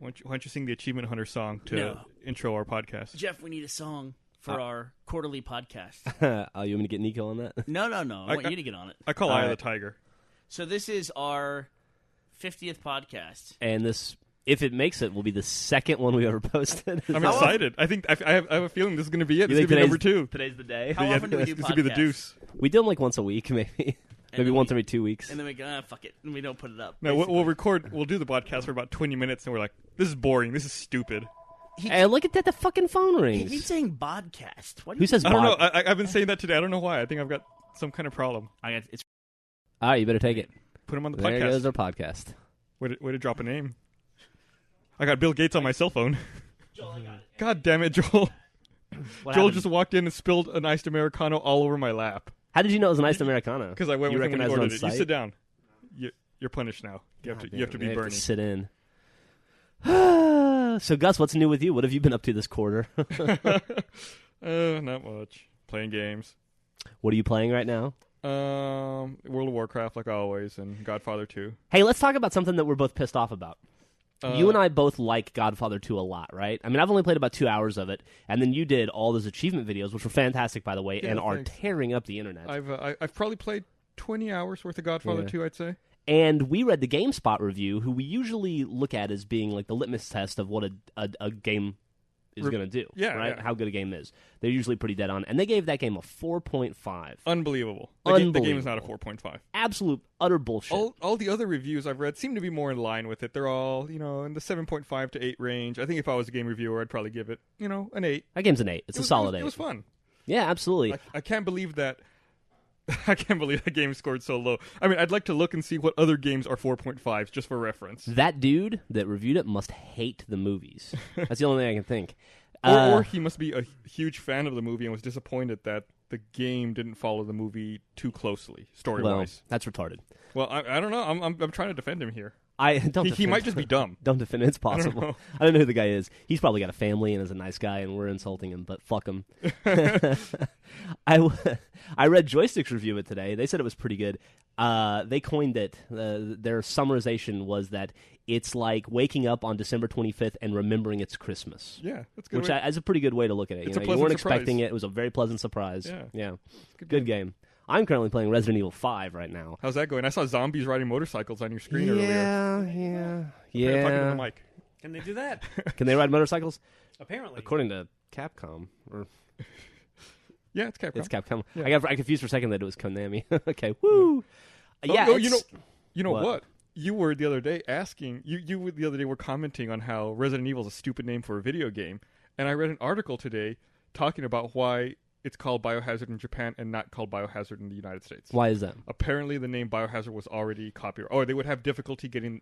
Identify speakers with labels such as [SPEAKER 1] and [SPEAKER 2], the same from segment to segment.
[SPEAKER 1] Why don't you sing the Achievement Hunter song to intro our podcast?
[SPEAKER 2] Jeff, we need a song for our quarterly podcast.
[SPEAKER 3] Oh, you want me to get Nico on that?
[SPEAKER 2] No. I want you to get on it.
[SPEAKER 1] I call Eye of the Tiger.
[SPEAKER 2] So this is our 50th podcast.
[SPEAKER 3] And this, if it makes it, will be the second one we ever posted.
[SPEAKER 1] I'm excited. I think I have a feeling this is going to be it. This is going to be number 2.
[SPEAKER 3] Today's the day.
[SPEAKER 2] How often do we do podcasts?
[SPEAKER 1] This could be the deuce.
[SPEAKER 3] We do them like once a week, maybe. Maybe once every 2 weeks.
[SPEAKER 2] And then we go, fuck it. And we don't put it up.
[SPEAKER 1] No, we'll do the podcast for about 20 minutes, and we're like, this is boring. This is stupid.
[SPEAKER 3] Hey, look at that. The fucking phone rings.
[SPEAKER 2] He keeps saying podcast.
[SPEAKER 3] Who says
[SPEAKER 1] I don't know. I've been saying that today. I don't know why. I think I've got some kind of problem.
[SPEAKER 3] All right, you better take it.
[SPEAKER 1] Put him on the
[SPEAKER 3] There
[SPEAKER 1] podcast.
[SPEAKER 3] goes our podcast.
[SPEAKER 1] Way to drop a name. I got Bill Gates on my cell phone.
[SPEAKER 2] Joel, I got it.
[SPEAKER 1] God damn it, Joel.
[SPEAKER 3] What
[SPEAKER 1] Joel
[SPEAKER 3] happened?
[SPEAKER 1] just walked in and spilled an iced Americano all over my lap.
[SPEAKER 3] How did you know it was an iced Americano?
[SPEAKER 1] Because I went
[SPEAKER 3] You
[SPEAKER 1] with him when he
[SPEAKER 3] recognized it on
[SPEAKER 1] ordered it. You
[SPEAKER 3] site?
[SPEAKER 1] sit down. You're punished now. You have to be Burnie.
[SPEAKER 3] Sit in. So, Gus, what's new with you? What have you been up to this quarter?
[SPEAKER 1] Not much. Playing games.
[SPEAKER 3] What are you playing right now?
[SPEAKER 1] World of Warcraft, like always, and Godfather 2.
[SPEAKER 3] Hey, let's talk about something that we're both pissed off about. You and I both like Godfather 2 a lot, right? I mean, I've only played about 2 hours of it, and then you did all those achievement videos, which were fantastic, by the way, and are tearing up the internet.
[SPEAKER 1] I've probably played 20 hours worth of Godfather 2, I'd say.
[SPEAKER 3] And we read the GameSpot review, who we usually look at as being like the litmus test of what a game is going to do, right? Yeah. How good a game is. They're usually pretty dead on. And they gave that game a 4.5.
[SPEAKER 1] Unbelievable. The game is not a 4.5.
[SPEAKER 3] Absolute, utter bullshit.
[SPEAKER 1] All the other reviews I've read seem to be more in line with it. They're all, in the 7.5 to 8 range. I think if I was a game reviewer, I'd probably give it, an 8.
[SPEAKER 3] That game's an 8. It's a solid 8.
[SPEAKER 1] It was fun.
[SPEAKER 3] Yeah, absolutely.
[SPEAKER 1] I can't believe that. I can't believe that game scored so low. I mean, I'd like to look and see what other games are 4.5s, just for reference.
[SPEAKER 3] That dude that reviewed it must hate the movies. That's the only thing I can think.
[SPEAKER 1] Or he must be a huge fan of the movie and was disappointed that the game didn't follow the movie too closely, story-wise.
[SPEAKER 3] Well, that's retarded.
[SPEAKER 1] Well, I don't know. I'm trying to defend him here.
[SPEAKER 3] He
[SPEAKER 1] might just be dumb.
[SPEAKER 3] Don't defend it. It's possible. I don't know who the guy is. He's probably got a family and is a nice guy, and we're insulting him, but fuck him. I read Joystick's review of it today. They said it was pretty good. They coined it. Their summarization was that it's like waking up on December 25th and remembering it's Christmas.
[SPEAKER 1] Yeah, that's good.
[SPEAKER 3] Which is a pretty good way to look at it.
[SPEAKER 1] It's a
[SPEAKER 3] you weren't
[SPEAKER 1] surprise.
[SPEAKER 3] expecting it. It was a very pleasant surprise.
[SPEAKER 1] Yeah.
[SPEAKER 3] Good game. I'm currently playing Resident Evil 5 right now.
[SPEAKER 1] How's that going? I saw zombies riding motorcycles on your screen earlier.
[SPEAKER 3] Yeah.
[SPEAKER 1] Talking to the mic.
[SPEAKER 4] Can they do that?
[SPEAKER 3] Can they ride motorcycles?
[SPEAKER 4] Apparently.
[SPEAKER 3] According to Capcom.
[SPEAKER 1] Yeah, it's Capcom.
[SPEAKER 3] It's Capcom.
[SPEAKER 1] Yeah.
[SPEAKER 3] I got confused for a second that it was Konami. Okay, woo!
[SPEAKER 1] You know what? You were the other day asking. You the other day were commenting on how Resident Evil is a stupid name for a video game, and I read an article today talking about why it's called Biohazard in Japan and not called Biohazard in the United States.
[SPEAKER 3] Why is that?
[SPEAKER 1] Apparently, the name Biohazard was already copyrighted, or they would have difficulty getting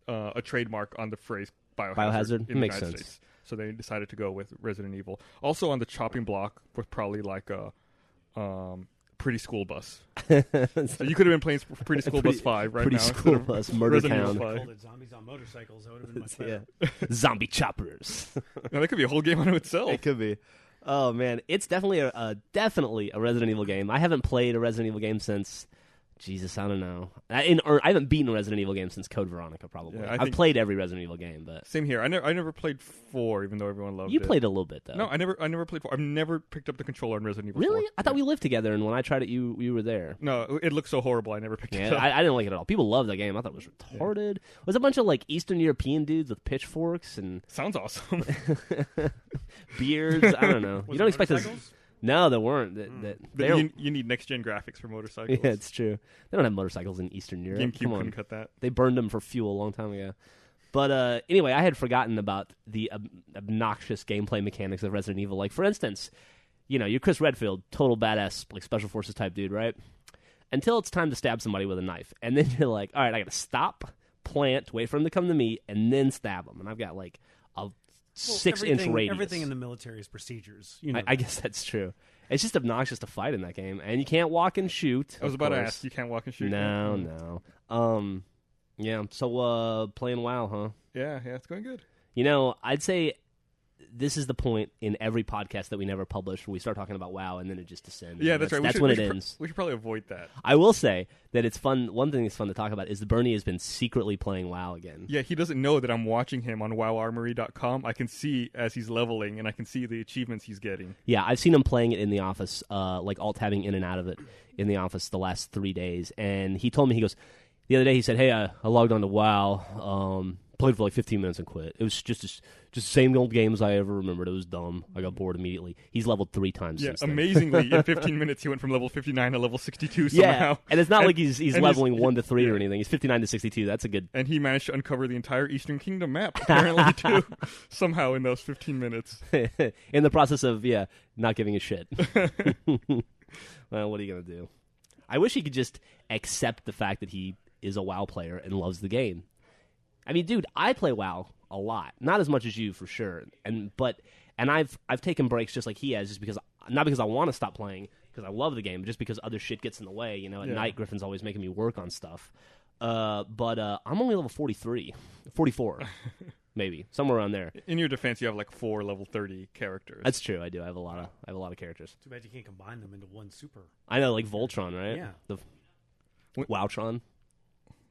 [SPEAKER 1] a trademark on the phrase Biohazard in the
[SPEAKER 3] makes
[SPEAKER 1] United
[SPEAKER 3] sense.
[SPEAKER 1] States. So they decided to go with Resident Evil. Also on the chopping block was probably like a Pretty School Bus. So you could have been playing Pretty School Bus 5 right
[SPEAKER 3] Pretty
[SPEAKER 1] now.
[SPEAKER 3] School Bus, Murder
[SPEAKER 1] Resident
[SPEAKER 3] Town.
[SPEAKER 1] Evil 5.
[SPEAKER 4] Called it Zombies on Motorcycles. That would have been much better.
[SPEAKER 3] Zombie choppers.
[SPEAKER 1] Now, that could be a whole game unto itself.
[SPEAKER 3] It could be. Oh man, it's definitely a Resident Evil game. I haven't played a Resident Evil game since. Jesus, I don't know. I haven't beaten a Resident Evil game since Code Veronica, probably.
[SPEAKER 1] Yeah,
[SPEAKER 3] I've played every Resident Evil game, but
[SPEAKER 1] same here. I never played 4, even though everyone loved it.
[SPEAKER 3] you played a little bit though.
[SPEAKER 1] No, I never played 4. I've never picked up the controller in Resident Evil 4.
[SPEAKER 3] Really? I thought we lived together, and when I tried it, you were there.
[SPEAKER 1] No, it looked so horrible. I never picked it up.
[SPEAKER 3] I didn't like it at all. People loved that game. I thought it was retarded. It was a bunch of like Eastern European dudes with pitchforks and
[SPEAKER 1] Sounds awesome.
[SPEAKER 3] beards. I don't know. You don't expect this. No, there weren't.
[SPEAKER 1] You need next-gen graphics for motorcycles.
[SPEAKER 3] Yeah, it's true. They don't have motorcycles in Eastern Europe.
[SPEAKER 1] GameCube
[SPEAKER 3] Come on.
[SPEAKER 1] couldn't cut that.
[SPEAKER 3] They burned them for fuel a long time ago. But anyway, I had forgotten about the obnoxious gameplay mechanics of Resident Evil. Like, for instance, you're Chris Redfield, total badass, like Special Forces type dude, right? Until it's time to stab somebody with a knife. And then you're like, all right, I got to stop, plant, wait for him to come to me, and then stab him. And I've got like a 6-inch radius.
[SPEAKER 4] Everything in the military is procedures.
[SPEAKER 3] I guess that's true. It's just obnoxious to fight in that game, and you can't walk and shoot.
[SPEAKER 1] I was about to ask. You can't walk and shoot.
[SPEAKER 3] No. Yeah. So playing WoW, huh?
[SPEAKER 1] Yeah, it's going good.
[SPEAKER 3] I'd say this is the point in every podcast that we never publish where we start talking about WoW and then it just descends.
[SPEAKER 1] Yeah, that's right.
[SPEAKER 3] That's when it ends.
[SPEAKER 1] We should probably avoid that.
[SPEAKER 3] I will say that it's fun. One thing that's fun to talk about is that Burnie has been secretly playing WoW again.
[SPEAKER 1] Yeah, he doesn't know that I'm watching him on WoWarmory.com. I can see as he's leveling, and I can see the achievements he's getting.
[SPEAKER 3] Yeah, I've seen him playing it in the office, like alt-tabbing in and out of it in the office the last 3 days. And he told me, he goes, the other day he said, hey, I logged on to WoW, played for like 15 minutes and quit. It was just the same old game as I ever remembered. It was dumb. I got bored immediately. He's leveled 3 times
[SPEAKER 1] Yeah,
[SPEAKER 3] since then.
[SPEAKER 1] amazingly, in 15 minutes he went from level 59 to level 62 somehow.
[SPEAKER 3] Yeah, and it's not like he's leveling 1 to 3 or anything. He's 59 to 62. That's a good...
[SPEAKER 1] And he managed to uncover the entire Eastern Kingdom map, apparently, too, somehow in those 15 minutes.
[SPEAKER 3] in the process of, not giving a shit. Well, what are you going to do? I wish he could just accept the fact that he is a WoW player and loves the game. I mean, dude, I play WoW a lot. Not as much as you, for sure. And I've taken breaks just like he has, just because, not because I want to stop playing, because I love the game, but just because other shit gets in the way. At night, Griffin's always making me work on stuff. But I'm only level 44, maybe somewhere around there.
[SPEAKER 1] In your defense, you have like 4 level 30 characters.
[SPEAKER 3] That's true. I do. I have a lot of characters.
[SPEAKER 4] Too bad you can't combine them into one super.
[SPEAKER 3] I know, like Voltron, right?
[SPEAKER 4] Yeah.
[SPEAKER 3] The Wowtron.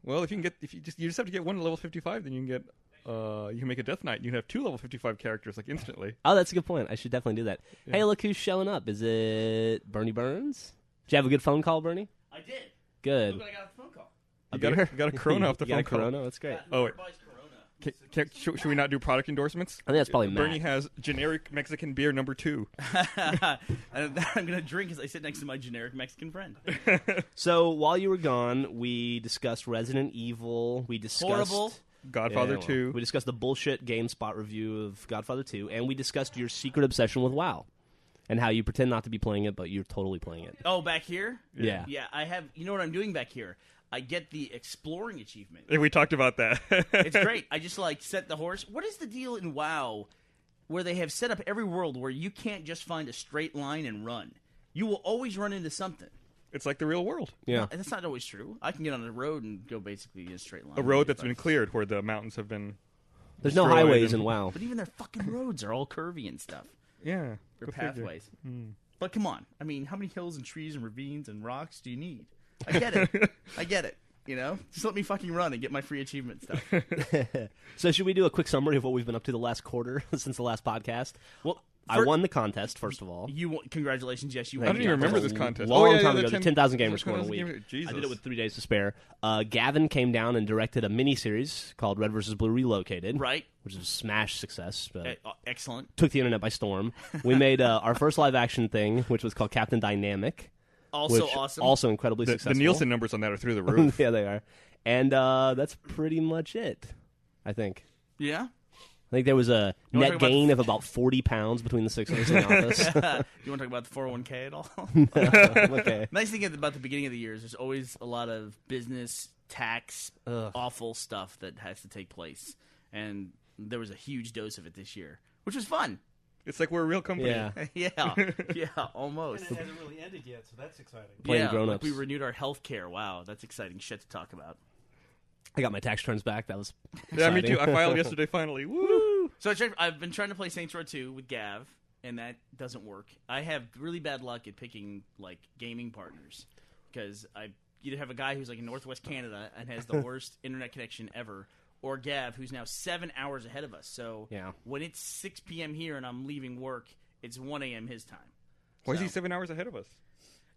[SPEAKER 1] Well, you just have to get one to level 55, then you can get you can make a Death Knight. You can have 2 level 55 characters like instantly.
[SPEAKER 3] Oh, that's a good point. I should definitely do that.
[SPEAKER 1] Yeah.
[SPEAKER 3] Hey, look who's showing up. Is it Burnie Burns? Did you have a good phone call, Burnie?
[SPEAKER 2] I did.
[SPEAKER 3] Good.
[SPEAKER 2] Look what I got a phone call.
[SPEAKER 1] You got a Corona off the
[SPEAKER 3] You got
[SPEAKER 1] phone
[SPEAKER 3] a
[SPEAKER 1] call.
[SPEAKER 3] Corona? That's great.
[SPEAKER 1] Oh, wait.
[SPEAKER 2] Buys Corona.
[SPEAKER 1] Should we not do product endorsements?
[SPEAKER 3] I think that's probably
[SPEAKER 1] Burnie
[SPEAKER 3] Matt.
[SPEAKER 1] has generic Mexican beer number 2.
[SPEAKER 2] And that I'm gonna drink as I sit next to my generic Mexican friend.
[SPEAKER 3] So while you were gone, we discussed Resident Evil. We discussed
[SPEAKER 2] Horrible.
[SPEAKER 1] Godfather 2.
[SPEAKER 3] We discussed the bullshit GameSpot review of Godfather 2, and we discussed your secret obsession with WoW and how you pretend not to be playing it, but you're totally playing it.
[SPEAKER 2] Oh, back here?
[SPEAKER 3] Yeah.
[SPEAKER 2] Yeah, I have. You know what I'm doing back here? I get the exploring achievement.
[SPEAKER 1] We talked about that.
[SPEAKER 2] It's great. I just set the horse. What is the deal in WoW where they have set up every world where you can't just find a straight line and run? You will always run into something.
[SPEAKER 1] It's like the real world.
[SPEAKER 3] Yeah.
[SPEAKER 2] No, that's not always true. I can get on a road and go basically in a straight line.
[SPEAKER 1] A road that's been cleared where the mountains have been
[SPEAKER 3] There's no
[SPEAKER 1] destroyed
[SPEAKER 3] highways
[SPEAKER 1] and-
[SPEAKER 3] in WoW.
[SPEAKER 2] But even their fucking roads are all curvy and stuff.
[SPEAKER 1] Yeah.
[SPEAKER 2] They're
[SPEAKER 1] go figure.
[SPEAKER 2] pathways. But come on. I mean, how many hills and trees and ravines and rocks do you need? I get it. I get it. Just let me fucking run and get my free achievement stuff.
[SPEAKER 3] So should we do a quick summary of what we've been up to the last quarter since the last podcast?
[SPEAKER 2] Well,
[SPEAKER 3] I won the contest, first of all.
[SPEAKER 2] Congratulations, yes, you
[SPEAKER 1] I
[SPEAKER 2] won.
[SPEAKER 1] don't even remember this contest.
[SPEAKER 3] Long
[SPEAKER 1] yeah,
[SPEAKER 3] time
[SPEAKER 1] the
[SPEAKER 3] ago, the 10,000 gamers score in a
[SPEAKER 1] 10,000
[SPEAKER 3] week.
[SPEAKER 1] gamers. Jesus.
[SPEAKER 3] I did it with 3 days to spare. Gavin came down and directed a mini-series called Red vs. Blue Relocated.
[SPEAKER 2] Right.
[SPEAKER 3] Which is a smash success.
[SPEAKER 2] Excellent.
[SPEAKER 3] Took the internet by storm. We made our first live-action thing, which was called Captain Dynamic.
[SPEAKER 2] Also
[SPEAKER 3] which
[SPEAKER 2] awesome.
[SPEAKER 3] Also incredibly
[SPEAKER 1] The
[SPEAKER 3] successful.
[SPEAKER 1] Nielsen numbers on that are through the roof.
[SPEAKER 3] Yeah, they are. And that's pretty much it, I think.
[SPEAKER 2] Yeah?
[SPEAKER 3] I think there was a
[SPEAKER 2] You wanna
[SPEAKER 3] net
[SPEAKER 2] talk about
[SPEAKER 3] gain of about 40 pounds between the 6 of us in the office.
[SPEAKER 2] You want to talk about the 401k at all?
[SPEAKER 3] Okay.
[SPEAKER 2] Nice thing about the beginning of the year is there's always a lot of business, tax, awful stuff that has to take place. And there was a huge dose of it this year, which was fun.
[SPEAKER 1] It's like we're a real company.
[SPEAKER 3] Yeah.
[SPEAKER 2] Yeah, almost.
[SPEAKER 4] And it hasn't really ended yet, so that's exciting.
[SPEAKER 3] Playing
[SPEAKER 2] yeah,
[SPEAKER 3] grown-ups.
[SPEAKER 2] we renewed our health care. Wow, that's exciting shit to talk about.
[SPEAKER 3] I got my tax returns back. That was
[SPEAKER 1] Yeah, me
[SPEAKER 3] exciting.
[SPEAKER 1] too. I filed yesterday finally. Woo!
[SPEAKER 2] So I've been trying to play Saints Row 2 with Gav, and that doesn't work. I have really bad luck at picking gaming partners because I either have a guy who's in Northwest Canada and has the worst internet connection ever, or Gav, who's now 7 hours ahead of us. So
[SPEAKER 3] Yeah.
[SPEAKER 2] when it's 6 p.m. here and I'm leaving work, it's 1 a.m. his time.
[SPEAKER 1] Why is
[SPEAKER 2] So-
[SPEAKER 1] he 7 hours ahead of us?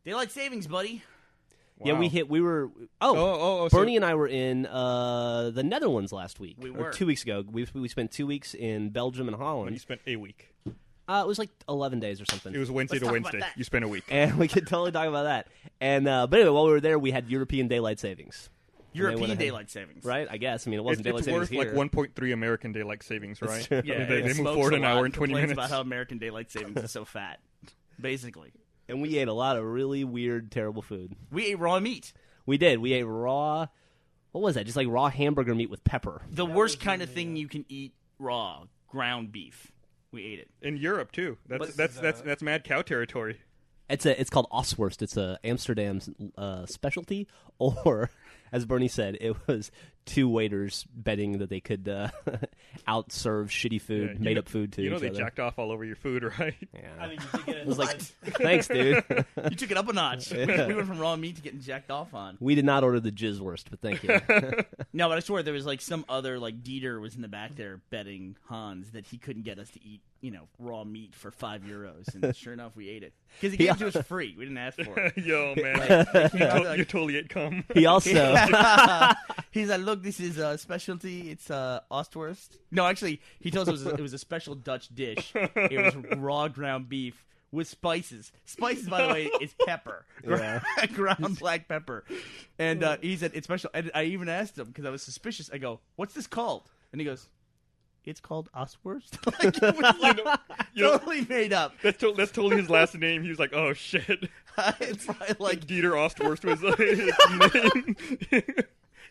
[SPEAKER 2] Daylight savings, buddy.
[SPEAKER 3] Yeah,
[SPEAKER 1] Wow.
[SPEAKER 3] we were. Oh,
[SPEAKER 1] so-
[SPEAKER 3] Bernie and I were in the Netherlands last week.
[SPEAKER 2] We
[SPEAKER 3] Or
[SPEAKER 2] were.
[SPEAKER 3] 2 weeks ago. We spent 2 weeks in Belgium and
[SPEAKER 1] When
[SPEAKER 3] Holland.
[SPEAKER 1] you spent a week.
[SPEAKER 3] It was 11 days or something.
[SPEAKER 1] It was Wednesday
[SPEAKER 2] Let's
[SPEAKER 1] to
[SPEAKER 2] talk about
[SPEAKER 1] Wednesday.
[SPEAKER 2] that.
[SPEAKER 1] You spent a week.
[SPEAKER 3] And we could totally talk about that. And but anyway, while we were there, we had European daylight savings. And they went
[SPEAKER 2] European
[SPEAKER 3] ahead-
[SPEAKER 2] daylight savings.
[SPEAKER 3] Right? I guess. I mean, it wasn't daylight
[SPEAKER 1] It's
[SPEAKER 3] savings
[SPEAKER 1] worth
[SPEAKER 3] here.
[SPEAKER 1] 1.3 American daylight savings, right?
[SPEAKER 3] true.
[SPEAKER 2] Yeah,
[SPEAKER 1] they
[SPEAKER 2] it
[SPEAKER 1] move
[SPEAKER 2] smokes
[SPEAKER 1] forward
[SPEAKER 2] a
[SPEAKER 1] an
[SPEAKER 2] lot,
[SPEAKER 1] hour and 20
[SPEAKER 2] complains
[SPEAKER 1] minutes.
[SPEAKER 2] about how American daylight savings is so fat. Basically.
[SPEAKER 3] And we ate a lot of really weird, terrible food.
[SPEAKER 2] We ate raw meat.
[SPEAKER 3] We did. We ate raw. What was that? Just raw hamburger meat with pepper.
[SPEAKER 2] The worst kind of thing you can eat raw, ground beef. We ate it.
[SPEAKER 1] In Europe too. That's mad cow territory.
[SPEAKER 3] It's called Oswurst. It's a Amsterdam specialty, or as Burnie said, it was two waiters betting that they could outserve shitty food, made up food to each
[SPEAKER 1] they
[SPEAKER 3] other.
[SPEAKER 1] jacked off all over your food, right?
[SPEAKER 3] Yeah.
[SPEAKER 4] I mean, you did get it.
[SPEAKER 3] It was like, thanks, dude.
[SPEAKER 2] You took it up a notch.
[SPEAKER 3] Yeah.
[SPEAKER 2] We went from raw meat to getting jacked off on.
[SPEAKER 3] We did not order the jizzwurst, but thank you.
[SPEAKER 2] No, but I swear there was like some other like Dieter was in the back there betting Hans that he couldn't get us to eat raw meat for €5, and sure enough we ate it because he gave it to us free. We didn't ask for it.
[SPEAKER 1] Yo, man, you totally ate cum.
[SPEAKER 3] He also
[SPEAKER 2] he's like, look, this is a specialty. It's Ostwurst. No, actually, he told us it was a special Dutch dish. It was raw ground beef with spices. Spices, by the way, is pepper.
[SPEAKER 3] Yeah.
[SPEAKER 2] Ground black pepper. And he said, it's special. And I even asked him, because I was suspicious. I go, what's this called? And he goes, it's called Ostwurst. Like, it was totally made up.
[SPEAKER 1] That's totally his last name. He was like, oh, shit.
[SPEAKER 2] It's probably like...
[SPEAKER 1] Dieter Ostwurst was his name.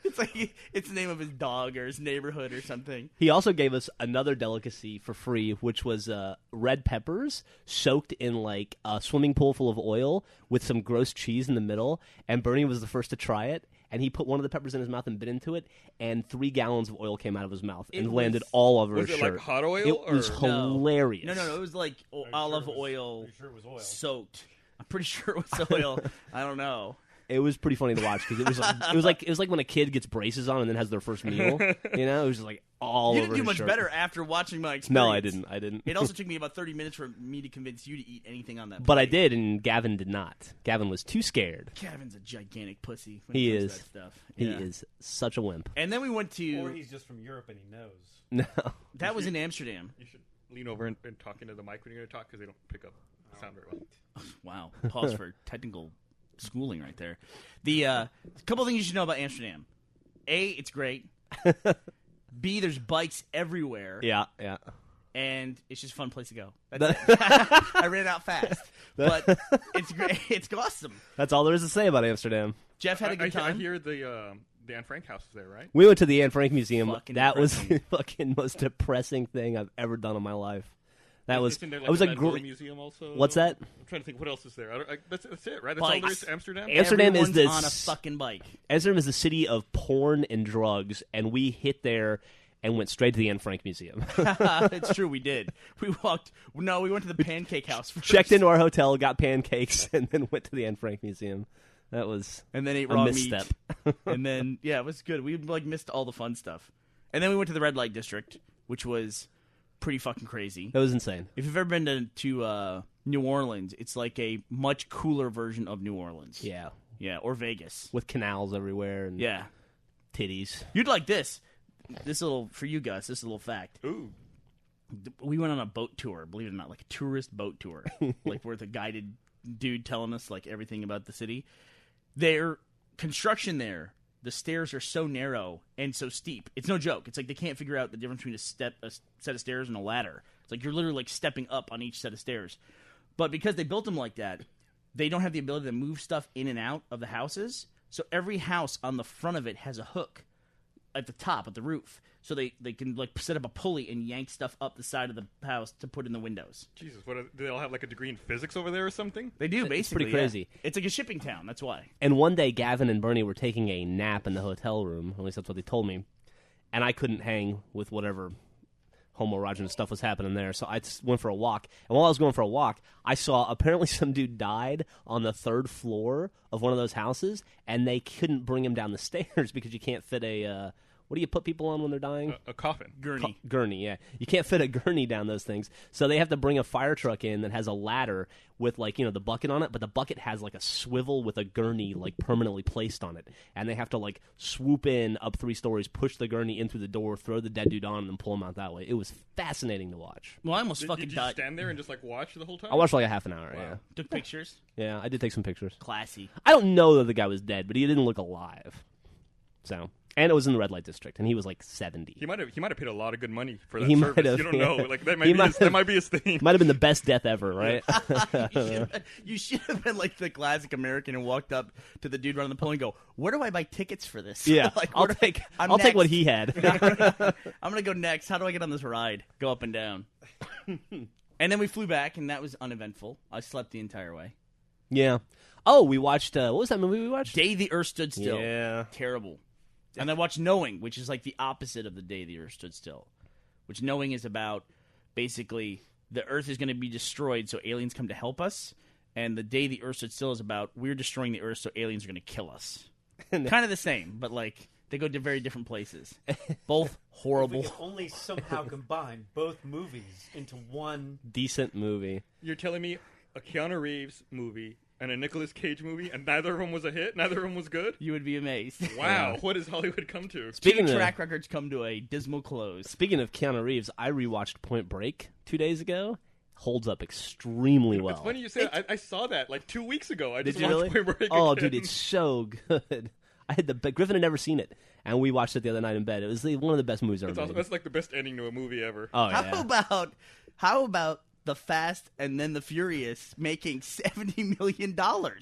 [SPEAKER 2] It's like it's the name of his dog or his neighborhood or something.
[SPEAKER 3] He also gave us another delicacy for free, which was red peppers soaked in like a swimming pool full of oil with some gross cheese in the middle. And Burnie was the first to try it, and he put one of the peppers in his mouth and bit into it, and 3 gallons of oil came out of his mouth and landed all over his shirt.
[SPEAKER 1] Was it like hot oil?
[SPEAKER 3] It was hilarious.
[SPEAKER 2] No. It was like olive oil.
[SPEAKER 4] Are you sure it was oil?
[SPEAKER 2] Soaked. I'm pretty sure it was oil. I don't know.
[SPEAKER 3] It was pretty funny to watch because it was like when a kid gets braces on and then has their first meal. It was just like all
[SPEAKER 2] You
[SPEAKER 3] over
[SPEAKER 2] didn't do
[SPEAKER 3] his
[SPEAKER 2] much
[SPEAKER 3] shirt.
[SPEAKER 2] better after watching my experience.
[SPEAKER 3] No, I didn't.
[SPEAKER 2] It also took me about 30 minutes for me to convince you to eat anything on that plate.
[SPEAKER 3] But I did, and Gavin did not. Gavin was too scared.
[SPEAKER 2] Gavin's a gigantic pussy when
[SPEAKER 3] He
[SPEAKER 2] it comes
[SPEAKER 3] is.
[SPEAKER 2] to that stuff.
[SPEAKER 3] He
[SPEAKER 2] Yeah.
[SPEAKER 3] is such a wimp.
[SPEAKER 2] And then we went to...
[SPEAKER 4] Or he's just from Europe and he knows.
[SPEAKER 3] No.
[SPEAKER 2] That was in Amsterdam.
[SPEAKER 1] You should lean over and talk into the mic when you're going to talk because they don't pick up the sound very well.
[SPEAKER 2] Wow. Pause for technical schooling right there. The couple things you should know about Amsterdam. A, it's great. B, there's bikes everywhere.
[SPEAKER 3] Yeah.
[SPEAKER 2] And it's just a fun place to go. That's it. I ran out fast. But it's great. It's awesome.
[SPEAKER 3] That's all there is to say about Amsterdam.
[SPEAKER 2] Jeff had a good time.
[SPEAKER 1] I hear the Anne Frank house is there, right?
[SPEAKER 3] We went to the Anne Frank Museum.
[SPEAKER 2] Fucking
[SPEAKER 3] That was
[SPEAKER 2] depressing.
[SPEAKER 3] the fucking most depressing thing I've ever done in my life. That was.
[SPEAKER 1] Isn't there,
[SPEAKER 3] It was
[SPEAKER 1] a
[SPEAKER 3] a
[SPEAKER 1] Van Gogh
[SPEAKER 3] great.
[SPEAKER 1] museum also.
[SPEAKER 3] What's that?
[SPEAKER 1] I'm trying to think what else is there. That's it, right? That's all there is to Amsterdam.
[SPEAKER 3] Amsterdam is
[SPEAKER 2] Everyone's on a
[SPEAKER 3] this.
[SPEAKER 2] fucking bike.
[SPEAKER 3] Amsterdam is the city of porn and drugs, and we hit there and went straight to the Anne Frank Museum.
[SPEAKER 2] It's true, we did. We went to the pancake house first.
[SPEAKER 3] Checked into our hotel, got pancakes, and then went to the Anne Frank Museum. That was
[SPEAKER 2] and then ate
[SPEAKER 3] a
[SPEAKER 2] raw
[SPEAKER 3] misstep.
[SPEAKER 2] meat. And then, yeah, it was good. We missed all the fun stuff. And then we went to the red light district, which was pretty fucking crazy.
[SPEAKER 3] That was insane.
[SPEAKER 2] If you've ever been to New Orleans, it's like a much cooler version of New Orleans.
[SPEAKER 3] Yeah.
[SPEAKER 2] Yeah, or Vegas.
[SPEAKER 3] With canals everywhere and
[SPEAKER 2] Yeah.
[SPEAKER 3] titties.
[SPEAKER 2] You'd like this. For you guys, this is a little fact.
[SPEAKER 1] Ooh.
[SPEAKER 2] We went on a boat tour, believe it or not, like a tourist boat tour. Like with a guided dude telling us like everything about the city. Their construction there, the stairs are so narrow and so steep. It's no joke. It's like they can't figure out the difference between a set of stairs and a ladder. It's like you're literally like stepping up on each set of stairs. But because they built them like that, they don't have the ability to move stuff in and out of the houses. So every house on the front of it has a hook at the top, at the roof. So they can like set up a pulley and yank stuff up the side of the house to put in the windows.
[SPEAKER 1] Jesus, do they all have like a degree in physics over there or something?
[SPEAKER 2] They do,
[SPEAKER 3] It's
[SPEAKER 2] basically.
[SPEAKER 3] pretty crazy.
[SPEAKER 2] Yeah. It's like a shipping town, that's why.
[SPEAKER 3] And one day, Gavin and Burnie were taking a nap in the hotel room. At least that's what they told me. And I couldn't hang with whatever homoerogenous stuff was happening there, so I just went for a walk. And while I was going for a walk, I saw apparently some dude died on the 3rd floor of one of those houses, and they couldn't bring him down the stairs because you can't fit a... what do you put people on when they're dying?
[SPEAKER 1] A coffin.
[SPEAKER 2] Gurney.
[SPEAKER 3] Gurney, yeah. You can't fit a gurney down those things. So they have to bring a fire truck in that has a ladder with, like, the bucket on it, but the bucket has, like, a swivel with a gurney, like, permanently placed on it. And they have to, like, swoop in up 3 stories, push the gurney in through the door, throw the dead dude on, and then pull him out that way. It was fascinating to watch.
[SPEAKER 2] Well, I almost
[SPEAKER 1] Did
[SPEAKER 2] fucking
[SPEAKER 1] you
[SPEAKER 2] died.
[SPEAKER 1] stand there and just like watch the whole time?
[SPEAKER 3] I watched, like, a half an hour,
[SPEAKER 1] Wow.
[SPEAKER 3] yeah.
[SPEAKER 2] Took pictures.
[SPEAKER 3] Yeah, I did take some pictures.
[SPEAKER 2] Classy.
[SPEAKER 3] I don't know that the guy was dead, but he didn't look alive. So... And it was in the red light district, and he was like 70.
[SPEAKER 1] He might have paid a lot of good money for that
[SPEAKER 3] He
[SPEAKER 1] service.
[SPEAKER 3] might have,
[SPEAKER 1] You don't
[SPEAKER 3] yeah.
[SPEAKER 1] know. Like that
[SPEAKER 3] He
[SPEAKER 1] might be his thing.
[SPEAKER 3] Might have been the best death ever, right?
[SPEAKER 2] You should have been like the classic American and walked up to the dude running the pool and go, "Where do I buy tickets for this?"
[SPEAKER 3] Yeah,
[SPEAKER 2] like,
[SPEAKER 3] I'll take what he had.
[SPEAKER 2] I'm gonna go next. How do I get on this ride? Go up and down. And then we flew back, and that was uneventful. I slept the entire way.
[SPEAKER 3] Yeah. Oh, we watched. What was that movie we watched?
[SPEAKER 2] Day the Earth Stood Still.
[SPEAKER 3] Yeah.
[SPEAKER 2] Terrible. And I watched Knowing, which is like the opposite of The Day the Earth Stood Still. Which Knowing is about basically the Earth is going to be destroyed, so aliens come to help us. And The Day the Earth Stood Still is about we're destroying the Earth, so aliens are going to kill us. Kind of the same, but like they go to very different places. Both horrible.
[SPEAKER 4] If we can only somehow combine both movies into one
[SPEAKER 3] Decent movie.
[SPEAKER 1] You're telling me a Keanu Reeves movie and a Nicolas Cage movie, and neither of them was a hit? Neither of them was good?
[SPEAKER 2] You would be amazed.
[SPEAKER 1] Wow, what does Hollywood come to?
[SPEAKER 3] Speaking
[SPEAKER 2] Two
[SPEAKER 3] of
[SPEAKER 2] track records come to a dismal close.
[SPEAKER 3] Speaking of Keanu Reeves, I rewatched Point Break 2 days ago. Holds up extremely well.
[SPEAKER 1] It's funny you say I saw that like 2 weeks ago. I
[SPEAKER 3] Did
[SPEAKER 1] just
[SPEAKER 3] you
[SPEAKER 1] watched
[SPEAKER 3] really?
[SPEAKER 1] Point Break
[SPEAKER 3] Oh,
[SPEAKER 1] again.
[SPEAKER 3] dude, it's so good. Griffin had never seen it, and we watched it the other night in bed. It was one of the best movies ever
[SPEAKER 1] It's awesome.
[SPEAKER 3] made.
[SPEAKER 1] That's like the best ending to a movie ever.
[SPEAKER 3] Oh yeah.
[SPEAKER 2] How about the Fast and then the Furious making $70 million?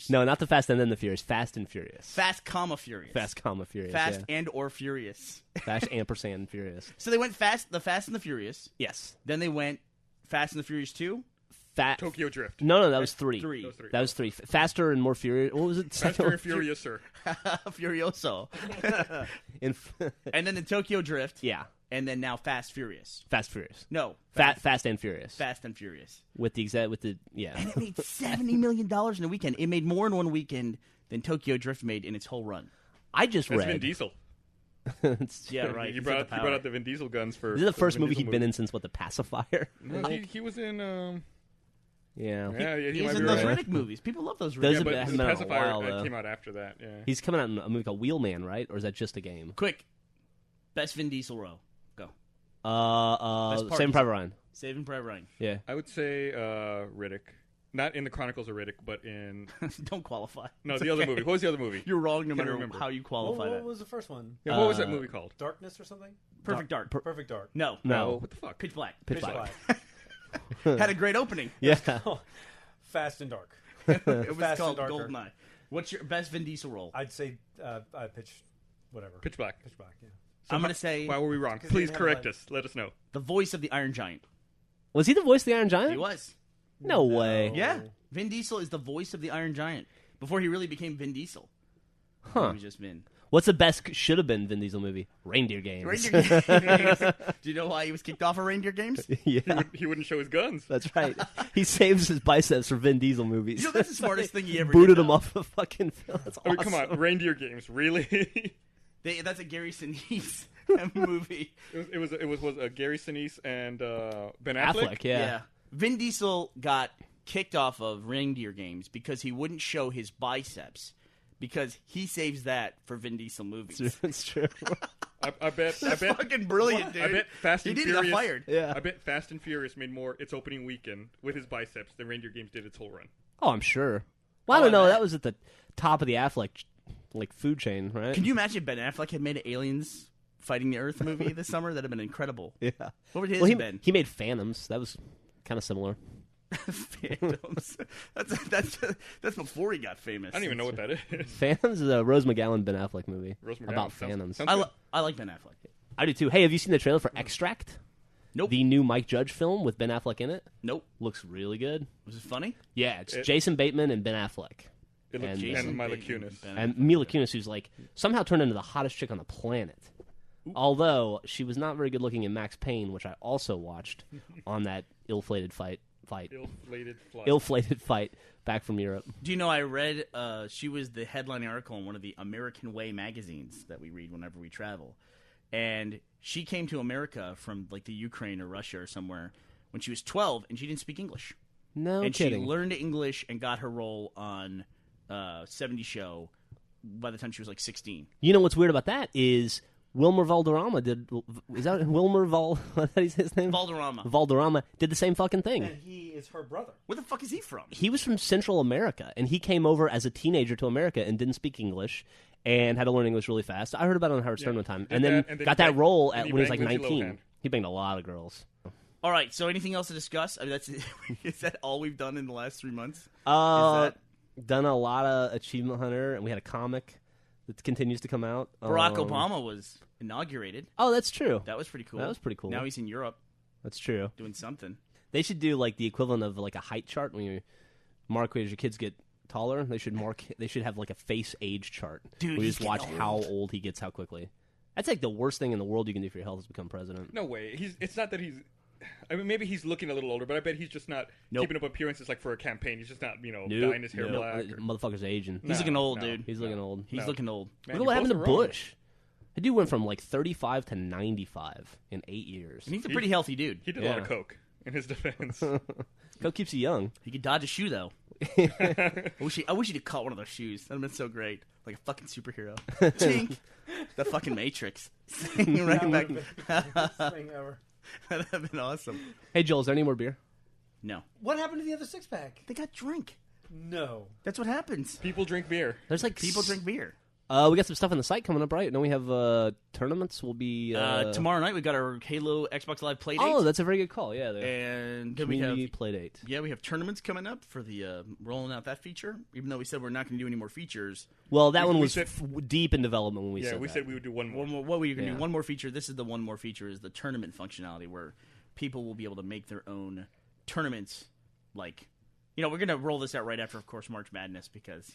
[SPEAKER 3] No, not the Fast and then the Furious. Fast and Furious.
[SPEAKER 2] Fast, Furious.
[SPEAKER 3] Fast, Furious.
[SPEAKER 2] Fast
[SPEAKER 3] yeah.
[SPEAKER 2] and or Furious.
[SPEAKER 3] Fast ampersand Furious.
[SPEAKER 2] So they went the Fast and the Furious.
[SPEAKER 3] Yes.
[SPEAKER 2] Then they went Fast and the Furious 2.
[SPEAKER 1] Tokyo Drift.
[SPEAKER 3] No, that was 3.
[SPEAKER 2] Three.
[SPEAKER 1] That was
[SPEAKER 3] 3. Faster and more furious. What was it?
[SPEAKER 1] Faster and Furious, sir.
[SPEAKER 2] Furioso.
[SPEAKER 3] In
[SPEAKER 2] And then the Tokyo Drift.
[SPEAKER 3] yeah.
[SPEAKER 2] And then now Fast Furious.
[SPEAKER 3] Fast Furious.
[SPEAKER 2] No.
[SPEAKER 3] Fast and Furious.
[SPEAKER 2] Fast and Furious.
[SPEAKER 3] With the yeah.
[SPEAKER 2] And it made $70 million in a weekend. It made more in one weekend than Tokyo Drift made in its whole run.
[SPEAKER 3] I just
[SPEAKER 1] That's
[SPEAKER 3] read.
[SPEAKER 1] Vin Diesel.
[SPEAKER 2] Yeah, right.
[SPEAKER 1] He brought out the Vin Diesel guns for.
[SPEAKER 3] This is the first
[SPEAKER 1] Vin
[SPEAKER 3] movie
[SPEAKER 1] Diesel
[SPEAKER 3] he'd been in since The Pacifier.
[SPEAKER 1] No, he was in.
[SPEAKER 3] Yeah.
[SPEAKER 1] Yeah,
[SPEAKER 2] He's
[SPEAKER 1] might
[SPEAKER 2] in
[SPEAKER 1] be
[SPEAKER 2] those
[SPEAKER 1] right.
[SPEAKER 2] Riddick movies. People love those
[SPEAKER 3] Those
[SPEAKER 2] Riddick.
[SPEAKER 3] have
[SPEAKER 1] but
[SPEAKER 3] been-
[SPEAKER 1] the
[SPEAKER 3] been out a
[SPEAKER 1] Pacifier
[SPEAKER 3] while, though.
[SPEAKER 1] came out after that. Yeah.
[SPEAKER 3] He's coming out in a movie called Wheelman, right? Or is that just a game?
[SPEAKER 2] Quick. Best Vin Diesel role. Go. Best part
[SPEAKER 3] Saving
[SPEAKER 2] is-
[SPEAKER 3] Private Ryan.
[SPEAKER 2] Saving Private Ryan.
[SPEAKER 3] Yeah.
[SPEAKER 1] I would say Riddick. Not in the Chronicles of Riddick, but in
[SPEAKER 2] Don't qualify.
[SPEAKER 1] no
[SPEAKER 2] It's
[SPEAKER 1] the other
[SPEAKER 2] okay.
[SPEAKER 1] movie. What was the other movie?
[SPEAKER 2] You're wrong no
[SPEAKER 1] Can't
[SPEAKER 2] matter
[SPEAKER 1] remember.
[SPEAKER 2] how you qualify
[SPEAKER 4] what
[SPEAKER 2] that.
[SPEAKER 4] was the first one?
[SPEAKER 1] Yeah, what was that movie called?
[SPEAKER 4] Darkness or something?
[SPEAKER 2] Perfect Dark.
[SPEAKER 4] Perfect Dark.
[SPEAKER 2] No.
[SPEAKER 3] No.
[SPEAKER 1] What the fuck?
[SPEAKER 2] Pitch Black.
[SPEAKER 3] Pitch Black.
[SPEAKER 2] Had a great opening.
[SPEAKER 3] Yeah.
[SPEAKER 4] Fast and Dark.
[SPEAKER 2] It was
[SPEAKER 4] Fast
[SPEAKER 2] called
[SPEAKER 4] and Darker.
[SPEAKER 2] Goldeneye. What's your best Vin Diesel role?
[SPEAKER 4] I'd say I pitch whatever.
[SPEAKER 1] Pitch Black.
[SPEAKER 4] Pitch Black. Yeah.
[SPEAKER 2] I'm going to say
[SPEAKER 1] Why were we wrong?
[SPEAKER 4] 'Cause
[SPEAKER 1] Please
[SPEAKER 4] they have,
[SPEAKER 1] correct
[SPEAKER 4] like-
[SPEAKER 1] us. Let us know.
[SPEAKER 2] the voice of the Iron Giant.
[SPEAKER 3] Was he the voice of the Iron Giant?
[SPEAKER 2] He was.
[SPEAKER 3] No way.
[SPEAKER 2] Yeah. Vin Diesel is the voice of the Iron Giant. Before he really became Vin Diesel.
[SPEAKER 3] Huh.
[SPEAKER 2] He was just Vin.
[SPEAKER 3] What's the best should have been Vin Diesel movie? Reindeer Games.
[SPEAKER 2] Reindeer Games. Do you know why he was kicked off of Reindeer Games?
[SPEAKER 3] Yeah.
[SPEAKER 1] He wouldn't show his guns.
[SPEAKER 3] That's right. He saves his biceps for Vin Diesel movies.
[SPEAKER 2] You know, that's the smartest thing he ever
[SPEAKER 3] Booted
[SPEAKER 2] did.
[SPEAKER 3] him off a fucking film. That's
[SPEAKER 1] I
[SPEAKER 3] awesome.
[SPEAKER 1] mean, come on, Reindeer Games, really?
[SPEAKER 2] That's a Gary Sinise movie.
[SPEAKER 1] it was Gary Sinise and Ben Affleck.
[SPEAKER 3] Affleck, yeah.
[SPEAKER 2] Vin Diesel got kicked off of Reindeer Games because he wouldn't show his biceps because he saves that for Vin Diesel movies.
[SPEAKER 3] It's true.
[SPEAKER 1] I bet.
[SPEAKER 2] Fucking brilliant, dude.
[SPEAKER 1] I bet Fast and
[SPEAKER 2] he did
[SPEAKER 1] Furious.
[SPEAKER 2] get fired.
[SPEAKER 3] Yeah.
[SPEAKER 1] I bet Fast and Furious made more its opening weekend with his biceps than Reindeer Games did its whole run.
[SPEAKER 3] Oh, I'm sure. Well, I
[SPEAKER 2] Oh,
[SPEAKER 3] don't know.
[SPEAKER 2] I bet.
[SPEAKER 3] That was at the top of the Affleck food chain, right?
[SPEAKER 2] Can you imagine if Ben Affleck had made an Aliens Fighting the Earth movie this summer? That'd have been incredible.
[SPEAKER 3] Yeah.
[SPEAKER 2] What would his
[SPEAKER 3] Well,
[SPEAKER 2] have been?
[SPEAKER 3] he made Phantoms. That was kind of similar.
[SPEAKER 2] Phantoms. That's before he got famous.
[SPEAKER 1] I don't even know what that is.
[SPEAKER 3] Phantoms is a Rose McGowan Ben Affleck movie
[SPEAKER 1] Rose McGowan.
[SPEAKER 3] about
[SPEAKER 1] Sounds-
[SPEAKER 3] Phantoms.
[SPEAKER 1] sounds
[SPEAKER 2] I,
[SPEAKER 1] good.
[SPEAKER 2] I like Ben Affleck.
[SPEAKER 3] I do too. Hey, have you seen the trailer for Extract?
[SPEAKER 2] Nope.
[SPEAKER 3] The new Mike Judge film with Ben Affleck in it.
[SPEAKER 2] Nope.
[SPEAKER 3] Looks really good.
[SPEAKER 2] Was it funny?
[SPEAKER 3] Yeah, it's Jason Bateman and Ben Affleck.
[SPEAKER 1] It looks,
[SPEAKER 3] And-
[SPEAKER 2] Jason
[SPEAKER 1] and Mila
[SPEAKER 2] Bateman,
[SPEAKER 1] Kunis.
[SPEAKER 2] Ben
[SPEAKER 3] And Mila Kunis, who's like somehow turned into the hottest chick on the planet. Although she was not very good looking in Max Payne, which I also watched on that ill-fated fight.
[SPEAKER 1] Ill-flated fly.
[SPEAKER 3] Ill-fated fight back from Europe.
[SPEAKER 2] Do you know I read she was the headline article in one of the American Way magazines that we read whenever we travel. And she came to America from like the Ukraine or Russia or somewhere when she was 12 and she didn't speak English.
[SPEAKER 3] No
[SPEAKER 2] and
[SPEAKER 3] kidding.
[SPEAKER 2] she learned English and got her role on 70 Show by the time she was like 16.
[SPEAKER 3] You know what's weird about that is Wilmer Valderrama did. Is that Wilmer Val? What is his name?
[SPEAKER 2] Valderrama.
[SPEAKER 3] Valderrama did the same fucking thing.
[SPEAKER 4] And he is her brother.
[SPEAKER 2] Where the fuck is he from?
[SPEAKER 3] He was from Central America, and he came over as a teenager to America and didn't speak English and had to learn English really fast. I heard about it on Howard Stern one time, and then got that role
[SPEAKER 1] and he
[SPEAKER 3] when he was like
[SPEAKER 1] banged Lindsay
[SPEAKER 3] 19.
[SPEAKER 1] Lohan.
[SPEAKER 3] He banged a lot of girls.
[SPEAKER 2] All right, so anything else to discuss? I mean, that's is that all we've done in the last 3 months?
[SPEAKER 3] Done a lot of Achievement Hunter, and we had a comic that continues to come out.
[SPEAKER 2] Barack Obama was inaugurated.
[SPEAKER 3] Oh, that's true.
[SPEAKER 2] That was pretty cool.
[SPEAKER 3] That was pretty cool.
[SPEAKER 2] Now he's in Europe
[SPEAKER 3] That's true.
[SPEAKER 2] doing something.
[SPEAKER 3] They should do like the equivalent of like a height chart when you mark as your kids get taller, they should have like a face age chart.
[SPEAKER 2] Dude,
[SPEAKER 3] we
[SPEAKER 2] he's
[SPEAKER 3] just watch
[SPEAKER 2] getting
[SPEAKER 3] how
[SPEAKER 2] old.
[SPEAKER 3] old he gets, how quickly. That's like the worst thing in the world you can do for your health is become president.
[SPEAKER 1] No way. It's not that he's. I mean, maybe he's looking a little older, but I bet he's just not keeping up appearyrances like for a campaign. He's just not, dyeing his hair black.
[SPEAKER 3] Motherfucker's aging.
[SPEAKER 2] He's looking old, dude.
[SPEAKER 3] He's looking old.
[SPEAKER 2] He's looking old.
[SPEAKER 1] Man,
[SPEAKER 3] Look at what happened to
[SPEAKER 1] both are wrong.
[SPEAKER 3] Bush. The dude went from like 35 to 95 in 8 years.
[SPEAKER 2] And he's a pretty healthy dude.
[SPEAKER 1] He did a lot of coke in his defense.
[SPEAKER 3] Coke keeps you young.
[SPEAKER 2] He could dodge a shoe, though. I wish he'd have caught one of those shoes. That'd have been so great. Like a fucking superhero. Tink. The fucking Matrix. Right back.
[SPEAKER 4] Thing ever.
[SPEAKER 2] That'd have been awesome.
[SPEAKER 3] Hey, Joel, is there any more beer?
[SPEAKER 2] No.
[SPEAKER 4] What happened to the other six-pack?
[SPEAKER 2] They got drink.
[SPEAKER 4] No.
[SPEAKER 2] That's what happens.
[SPEAKER 1] People drink beer.
[SPEAKER 3] There's like
[SPEAKER 2] People drink beer.
[SPEAKER 3] We got some stuff on the site coming up, right? No, we have tournaments. We'll be
[SPEAKER 2] Tomorrow night we got our Halo Xbox Live Playdate.
[SPEAKER 3] Oh, that's a very good call. Yeah,
[SPEAKER 2] And then we
[SPEAKER 3] community
[SPEAKER 2] have
[SPEAKER 3] playdate.
[SPEAKER 2] we have tournaments coming up for the rolling out that feature. Even though we said we're not going to do any more features.
[SPEAKER 3] Well, that one
[SPEAKER 1] we
[SPEAKER 3] was
[SPEAKER 1] said-
[SPEAKER 3] deep in development when we
[SPEAKER 1] Yeah,
[SPEAKER 3] said
[SPEAKER 1] we
[SPEAKER 3] that.
[SPEAKER 1] said we would do one more.
[SPEAKER 2] What we're going to
[SPEAKER 3] Yeah.
[SPEAKER 2] do? One more feature. This is the one more feature is the tournament functionality where people will be able to make their own tournaments. Like, we're going to roll this out right after, of course, March Madness because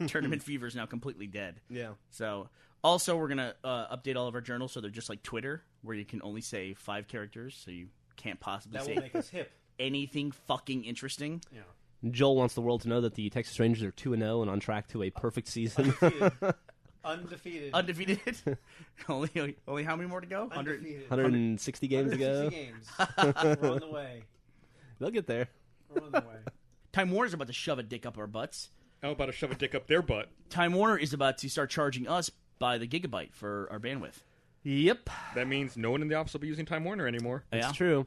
[SPEAKER 2] tournament fever is now completely dead.
[SPEAKER 3] Yeah.
[SPEAKER 2] So, also, we're going to update all of our journals so they're just like Twitter, where you can only say 5 characters, so you can't possibly
[SPEAKER 4] That
[SPEAKER 2] say
[SPEAKER 4] will make us hip.
[SPEAKER 2] anything fucking interesting.
[SPEAKER 4] Yeah.
[SPEAKER 3] Joel wants the world to know that the Texas Rangers are 2-0 and on track to a perfect season.
[SPEAKER 4] Undefeated.
[SPEAKER 2] Undefeated. only how many more to go? 100.
[SPEAKER 4] Undefeated.
[SPEAKER 3] 160 games to go.
[SPEAKER 4] 160 games. We're on the way.
[SPEAKER 3] They'll get there.
[SPEAKER 4] We're on the way.
[SPEAKER 2] Time Warner's about to shove a dick up our butts.
[SPEAKER 1] How about to shove a dick up their butt?
[SPEAKER 2] Time Warner is about to start charging us by the gigabyte for our bandwidth.
[SPEAKER 3] Yep.
[SPEAKER 1] That means no one in the office will be using Time Warner anymore.
[SPEAKER 3] It's
[SPEAKER 2] Yeah.
[SPEAKER 3] true.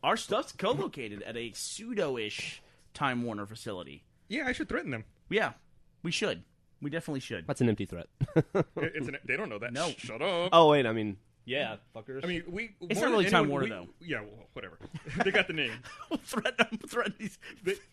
[SPEAKER 2] Our stuff's co-located at a pseudo-ish Time Warner facility.
[SPEAKER 1] Yeah, I should threaten them.
[SPEAKER 2] Yeah, we should. We definitely should.
[SPEAKER 3] That's an empty threat.
[SPEAKER 1] They don't know that.
[SPEAKER 2] No.
[SPEAKER 1] Shut up.
[SPEAKER 3] Oh, wait. I mean, yeah, fuckers.
[SPEAKER 1] I mean,
[SPEAKER 2] It's
[SPEAKER 1] more
[SPEAKER 2] not really
[SPEAKER 1] than
[SPEAKER 2] Time
[SPEAKER 1] anyone,
[SPEAKER 2] Warner, though.
[SPEAKER 1] Yeah, well, whatever. They got the name.
[SPEAKER 2] threaten these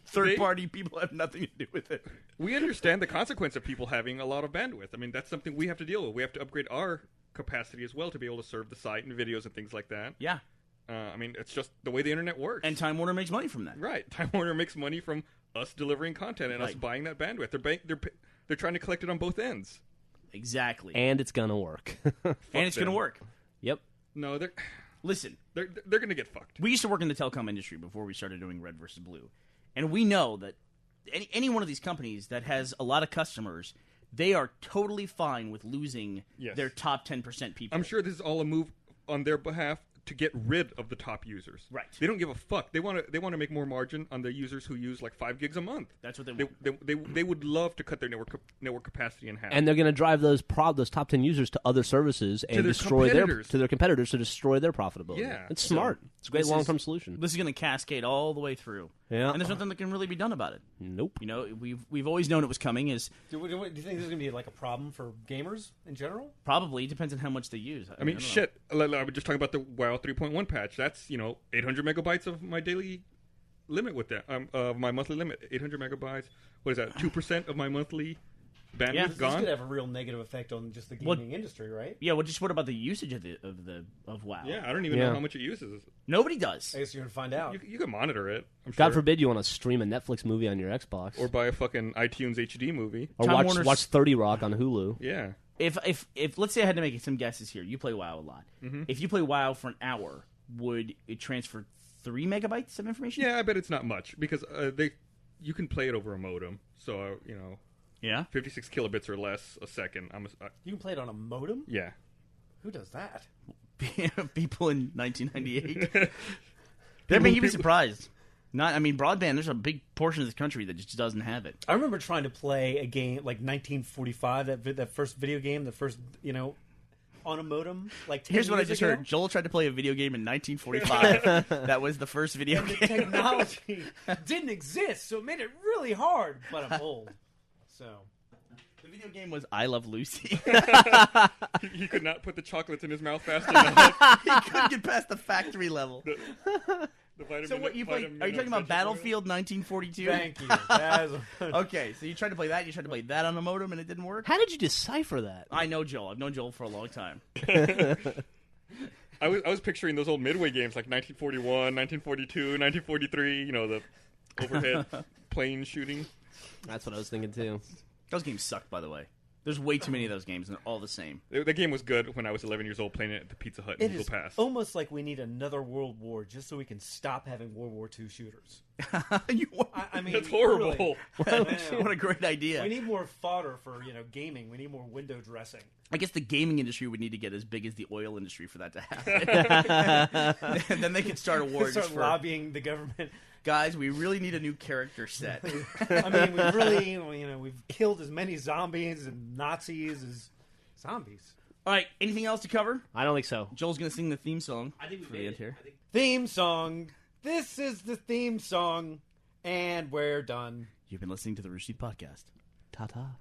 [SPEAKER 2] third-party people have nothing to do with it.
[SPEAKER 1] We understand the consequence of people having a lot of bandwidth. I mean, that's something we have to deal with. We have to upgrade our capacity as well to be able to serve the site and videos and things like that.
[SPEAKER 2] Yeah,
[SPEAKER 1] I mean, it's just the way the internet works.
[SPEAKER 2] and Time Warner makes money from that.
[SPEAKER 1] Right. Time Warner makes money from us delivering content and us
[SPEAKER 2] Right.
[SPEAKER 1] buying that bandwidth. They're trying to collect it on both ends.
[SPEAKER 2] Exactly.
[SPEAKER 3] and it's going to work.
[SPEAKER 2] And it's going to
[SPEAKER 1] them.
[SPEAKER 2] work.
[SPEAKER 3] Yep.
[SPEAKER 1] No,
[SPEAKER 2] Listen,
[SPEAKER 1] they're going to get fucked.
[SPEAKER 2] we used to work in the telecom industry before we started doing Red versus Blue. And we know that any one of these companies that has a lot of customers, they are totally fine with losing
[SPEAKER 1] Yes.
[SPEAKER 2] their top 10% people.
[SPEAKER 1] I'm sure this is all a move on their behalf to get rid of the top users.
[SPEAKER 2] Right.
[SPEAKER 1] They don't give a fuck. They want to make more margin on the users who use like 5 gigs a month.
[SPEAKER 2] That's what they want.
[SPEAKER 1] They would love to cut their network capacity in half.
[SPEAKER 3] And they're going to drive those top 10 users to other services and
[SPEAKER 1] their
[SPEAKER 3] destroy
[SPEAKER 1] competitors.
[SPEAKER 3] to their competitors to destroy their profitability.
[SPEAKER 1] Yeah.
[SPEAKER 3] It's smart. It's a great
[SPEAKER 2] this is-
[SPEAKER 3] long-term solution.
[SPEAKER 2] This is going to cascade all the way through.
[SPEAKER 3] Yeah.
[SPEAKER 2] And there's nothing that can really be done about it.
[SPEAKER 3] Nope.
[SPEAKER 2] We've always known it was coming. Is
[SPEAKER 4] Do you think there's going to be like a problem for gamers in general?
[SPEAKER 2] probably depends on how much they use.
[SPEAKER 1] I mean,
[SPEAKER 2] don't know.
[SPEAKER 1] shit. I was just talking about the WoW 3.1 patch. That's 800 megabytes of my daily limit with that. Of my monthly limit, 800 megabytes. What is that? 2% of my monthly bandwidth
[SPEAKER 2] Yeah.
[SPEAKER 4] This
[SPEAKER 1] gone.
[SPEAKER 4] could have a real negative effect on just the gaming industry, right?
[SPEAKER 2] Yeah. Well, just what about the usage of WoW?
[SPEAKER 1] Yeah, I don't even
[SPEAKER 3] Yeah.
[SPEAKER 1] know how much it uses.
[SPEAKER 2] Nobody does.
[SPEAKER 4] I guess you're going to find out.
[SPEAKER 1] You can monitor it. I'm
[SPEAKER 3] God
[SPEAKER 1] sure.
[SPEAKER 3] forbid you want to stream a Netflix movie on your Xbox.
[SPEAKER 1] Or buy a fucking iTunes HD movie.
[SPEAKER 3] Or
[SPEAKER 2] Time
[SPEAKER 3] watch
[SPEAKER 2] Warner's-
[SPEAKER 3] watch 30 Rock on Hulu.
[SPEAKER 1] Yeah.
[SPEAKER 2] If let's say I had to make some guesses here, you play WoW a lot.
[SPEAKER 1] Mm-hmm.
[SPEAKER 2] If you play WoW for an hour, would it transfer 3 megabytes of information?
[SPEAKER 1] Yeah, I bet it's not much because you can play it over a modem. So,
[SPEAKER 2] Yeah.
[SPEAKER 1] 56 kilobits or less a second.
[SPEAKER 4] You can play it on a modem?
[SPEAKER 1] Yeah.
[SPEAKER 4] Who does that?
[SPEAKER 2] People in 1998. You'd be surprised. Broadband. There's a big portion of this country that just doesn't have it.
[SPEAKER 4] I remember trying to play a game like 1945, that first video game, the first, on a modem. Like 10
[SPEAKER 2] Here's what I
[SPEAKER 4] years
[SPEAKER 2] just
[SPEAKER 4] ago.
[SPEAKER 2] heard. Joel tried to play a video game in 1945. That was the first video
[SPEAKER 4] And the
[SPEAKER 2] game.
[SPEAKER 4] technology didn't exist, so it made it really hard. But I'm old, so
[SPEAKER 2] The video game was I Love Lucy.
[SPEAKER 1] He could not put the chocolates in his mouth fast enough.
[SPEAKER 2] He couldn't get past the factory level.
[SPEAKER 1] The vitamin,
[SPEAKER 2] So what you play? Are you talking about Battlefield 1942?
[SPEAKER 4] thank you. That is-
[SPEAKER 2] Okay, so you tried to play that. You tried to play that on a modem, and it didn't work.
[SPEAKER 3] How did you decipher that?
[SPEAKER 2] I know Joel. I've known Joel for a long time.
[SPEAKER 1] I was picturing those old Midway games like 1941, 1942, 1943. The overhead plane shooting.
[SPEAKER 3] That's what I was thinking too.
[SPEAKER 2] Those games suck, by the way. There's way too many of those games, and they're all the same.
[SPEAKER 1] The game was good when I was 11 years old playing it at the Pizza Hut in
[SPEAKER 4] It
[SPEAKER 1] Eagle
[SPEAKER 4] is
[SPEAKER 1] Pass.
[SPEAKER 4] almost like we need another World War just so we can stop having World War II shooters. I mean,
[SPEAKER 1] That's horrible.
[SPEAKER 4] Really,
[SPEAKER 2] What a great idea.
[SPEAKER 4] we need more fodder for gaming. We need more window dressing.
[SPEAKER 2] I guess the gaming industry would need to get as big as the oil industry for that to happen. And then they could start a war.
[SPEAKER 4] Start
[SPEAKER 2] just for,
[SPEAKER 4] lobbying the government.
[SPEAKER 2] guys, we really need a new character set.
[SPEAKER 4] I mean, we've really, we've killed as many zombies and Nazis as zombies.
[SPEAKER 2] All right, anything else to cover?
[SPEAKER 3] I don't think so.
[SPEAKER 2] Joel's going to sing the theme song.
[SPEAKER 3] I think
[SPEAKER 2] for the end here.
[SPEAKER 4] Theme song. This is the theme song, and we're done.
[SPEAKER 2] You've been listening to the Rooster Teeth Podcast.
[SPEAKER 3] Ta-ta.